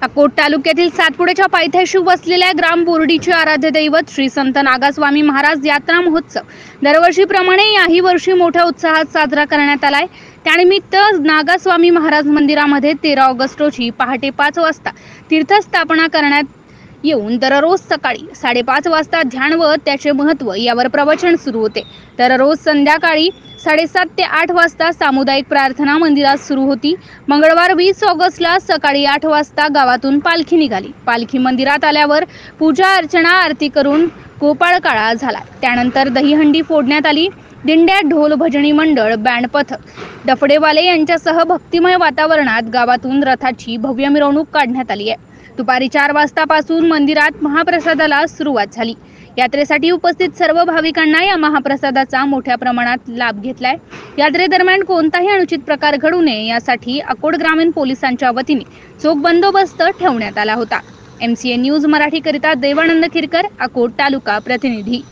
अकोट तालुक्यातील सातपुड्याच्या पायथ्याशी वसलेल्या ग्राम बोर्डीचे आराध्य दैवत श्री संत नागास्वामी महाराज यात्रा महोत्सव दरवर्षीप्रमाणे याही वर्षी मोठ्या उत्साहात साजरा करण्यात आलाय। त्यानिमित्त नागास्वामी महाराज मंदिरामध्ये 13 ऑगस्ट रोजी पहाटे 5 वाजता तीर्थस्थापना करण्यात येऊन दररोज सकाळी 5:30 वाजता ध्यान व त्याचे महत्त्व यावर प्रवचन सुरू होते। दररोज संध्याकाळी 7:30 ते 8 वाजता सामुदायिक प्रार्थना मंदिरात सुरू होती। मंगळवार 20 ऑगस्टला सकाळी 8 वाजता गावातून पालखी निघाली। पालखी मंदिरात आल्यावर पूजा अर्चना आरती करून गोपाळ काळा झाला। त्यानंतर दहीहंडी फोडण्यात आली। दिंड्या, ढोल, भजनी मंडळ, बँड पथक, डफडेवाले यांच्यासह भक्तिमय वातावरणात गावातून रथाची भव्य मिरवणूक काढण्यात आली आहे। दुपारी 4 वाजतापासून मंदिरात महाप्रसादाला सुरुवात झाली। यात्रेसाठी उपस्थित सर्व भाविकांना या महाप्रसादाचा मोठ्या प्रमाणात लाभ घेतलाय। यात्रेदरम्यान कोणताही अनुचित प्रकार घडू नये यासाठी अकोट ग्रामीण पोलिसांच्या वतीने चोख बंदोबस्त ठेवण्यात आला होता। MCA न्यूज मराठी करिता देवानंद खिरकर, अकोट तालुका प्रतिनिधी।